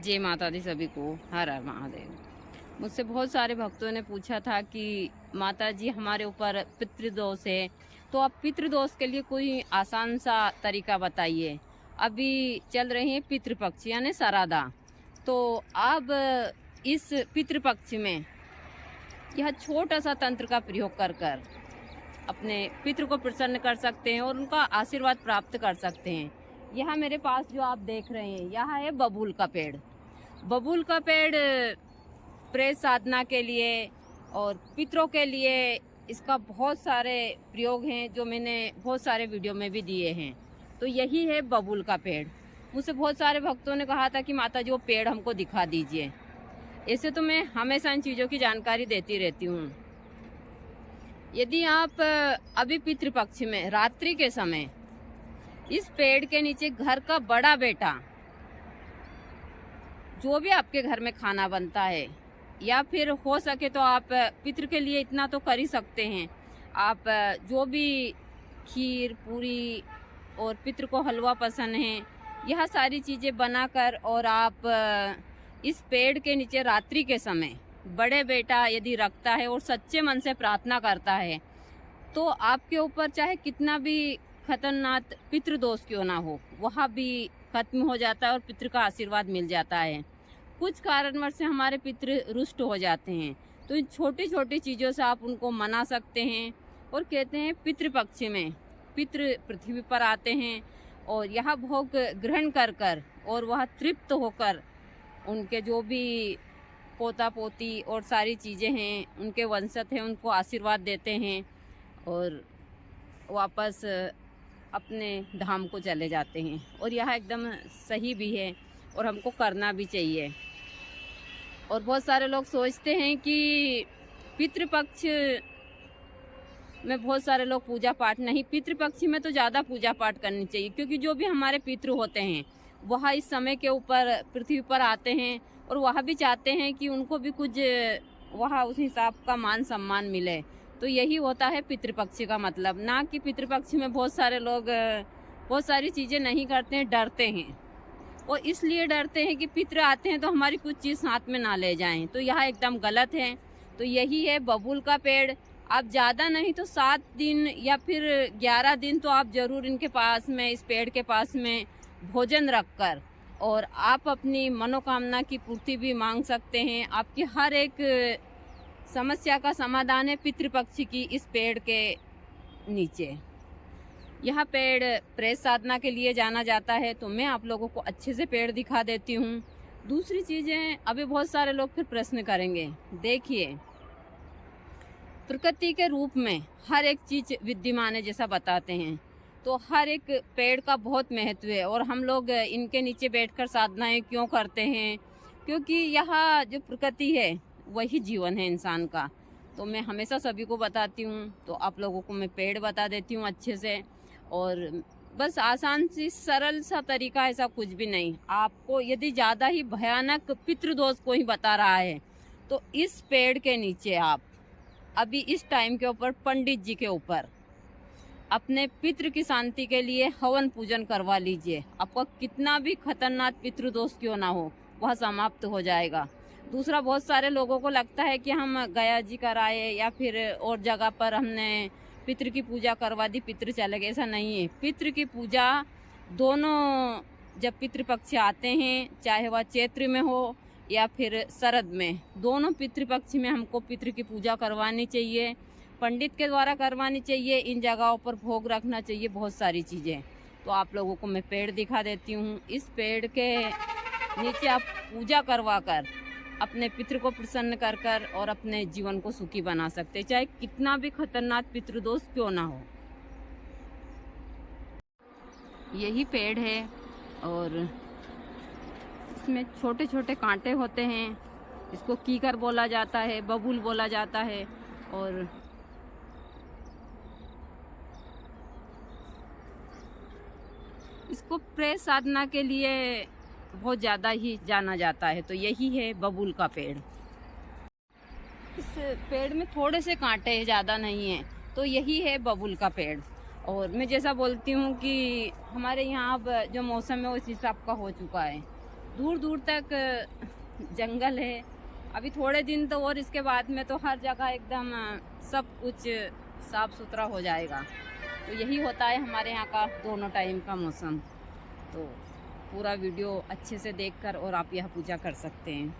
जय माता दी सभी को। हर हर महादेव। मुझसे बहुत सारे भक्तों ने पूछा था कि माता जी हमारे ऊपर पितृदोष है, तो आप पितृदोष के लिए कोई आसान सा तरीका बताइए। अभी चल रही है पितृपक्ष यानी श्राद्ध, तो अब इस पितृपक्ष में यह छोटा सा तंत्र का प्रयोग कर कर अपने पितृ को प्रसन्न कर सकते हैं और उनका आशीर्वाद प्राप्त कर सकते हैं। यह मेरे पास जो आप देख रहे हैं, यह है बबूल का पेड़। बबूल का पेड़ प्रेत साधना के लिए और पितरों के लिए इसका बहुत सारे प्रयोग हैं, जो मैंने बहुत सारे वीडियो में भी दिए हैं। तो यही है बबूल का पेड़। मुझसे बहुत सारे भक्तों ने कहा था कि माता जी वो पेड़ हमको दिखा दीजिए। ऐसे तो मैं हमेशा इन चीज़ों की जानकारी देती रहती हूँ। यदि आप अभी पितृपक्ष में रात्रि के समय इस पेड़ के नीचे घर का बड़ा बेटा, जो भी आपके घर में खाना बनता है, या फिर हो सके तो आप पितृ के लिए इतना तो कर ही सकते हैं, आप जो भी खीर पूरी और पितृ को हलवा पसंद है, यह सारी चीज़ें बनाकर और आप इस पेड़ के नीचे रात्रि के समय बड़े बेटा यदि रखता है और सच्चे मन से प्रार्थना करता है, तो आपके ऊपर चाहे कितना भी खतरनाक पितृदोष क्यों ना हो, वह भी खत्म हो जाता है और पितृ का आशीर्वाद मिल जाता है। कुछ कारणवश से हमारे पितृ रुष्ट हो जाते हैं, तो इन छोटी छोटी चीज़ों से आप उनको मना सकते हैं। और कहते हैं पितृपक्ष में पितृ पृथ्वी पर आते हैं और यह भोग ग्रहण कर कर और वह तृप्त होकर उनके जो भी पोता पोती और सारी चीज़ें हैं, उनके वंशज हैं, उनको आशीर्वाद देते हैं और वापस अपने धाम को चले जाते हैं। और यह एकदम सही भी है और हमको करना भी चाहिए। और बहुत सारे लोग सोचते हैं कि पितृपक्ष में बहुत सारे लोग पूजा पाठ नहीं, पितृपक्ष में तो ज़्यादा पूजा पाठ करनी चाहिए, क्योंकि जो भी हमारे पितृ होते हैं वह इस समय के ऊपर पृथ्वी पर आते हैं और वह भी चाहते हैं कि उनको भी कुछ वह उस हिसाब का मान सम्मान मिले। तो यही होता है पितृपक्ष का मतलब, ना कि पितृपक्ष में बहुत सारे लोग बहुत सारी चीज़ें नहीं करते हैं, डरते हैं। और इसलिए डरते हैं कि पितृ आते हैं तो हमारी कुछ चीज़ साथ में ना ले जाएं, तो यह एकदम गलत है। तो यही है बबूल का पेड़। आप ज़्यादा नहीं तो 7 दिन या फिर 11 दिन तो आप ज़रूर इनके पास में, इस पेड़ के पास में भोजन रखकर और आप अपनी मनोकामना की पूर्ति भी मांग सकते हैं। आपकी हर एक समस्या का समाधान है पितृपक्ष की इस पेड़ के नीचे। यह पेड़ प्रेत साधना के लिए जाना जाता है, तो मैं आप लोगों को अच्छे से पेड़ दिखा देती हूँ। दूसरी चीज़ें, अभी बहुत सारे लोग फिर प्रश्न करेंगे। देखिए, प्रकृति के रूप में हर एक चीज़ विद्यमान है जैसा बताते हैं, तो हर एक पेड़ का बहुत महत्व है। और हम लोग इनके नीचे बैठकर साधनाएं क्यों करते हैं? क्योंकि यह जो प्रकृति है वही जीवन है इंसान का। तो मैं हमेशा सभी को बताती हूँ, तो आप लोगों को मैं पेड़ बता देती हूँ अच्छे से। और बस आसान सी सरल सा तरीका, ऐसा कुछ भी नहीं। आपको यदि ज़्यादा ही भयानक पितृदोष कोई बता रहा है, तो इस पेड़ के नीचे आप अभी इस टाइम के ऊपर पंडित जी के ऊपर अपने पितृ की शांति के लिए हवन पूजन करवा लीजिए। आपका कितना भी खतरनाक पितृदोष क्यों ना हो, वह समाप्त हो जाएगा। दूसरा, बहुत सारे लोगों को लगता है कि हम गया जी कराए या फिर और जगह पर हमने पितृ की पूजा करवा दी, पितृ चले गए, ऐसा नहीं है। पितृ की पूजा दोनों, जब पितृपक्ष आते हैं, चाहे वह चैत्र में हो या फिर शरद में, दोनों पितृपक्ष में हमको पितृ की पूजा करवानी चाहिए, पंडित के द्वारा करवानी चाहिए। इन जगहों पर भोग रखना चाहिए, बहुत सारी चीज़ें। तो आप लोगों को मैं पेड़ दिखा देती हूँ। इस पेड़ के नीचे आप पूजा करवा कर अपने पितृ को प्रसन्न कर कर और अपने जीवन को सुखी बना सकते हैं, चाहे कितना भी खतरनाक पितृदोष क्यों ना हो। यही पेड़ है और इसमें छोटे छोटे कांटे होते हैं। इसको कीकर बोला जाता है, बबूल बोला जाता है। और इसको प्रेत साधना के लिए बहुत ज़्यादा ही जाना जाता है। तो यही है बबूल का पेड़। इस पेड़ में थोड़े से कांटे हैं, ज़्यादा नहीं है। तो यही है बबूल का पेड़। और मैं जैसा बोलती हूँ कि हमारे यहाँ अब जो मौसम है उस हिसाब का हो चुका है, दूर दूर तक जंगल है। अभी थोड़े दिन तो और इसके बाद में तो हर जगह एकदम सब कुछ साफ सुथरा हो जाएगा। तो यही होता है हमारे यहाँ का दोनों टाइम का मौसम। तो पूरा वीडियो अच्छे से देखकर और आप यह पूजा कर सकते हैं।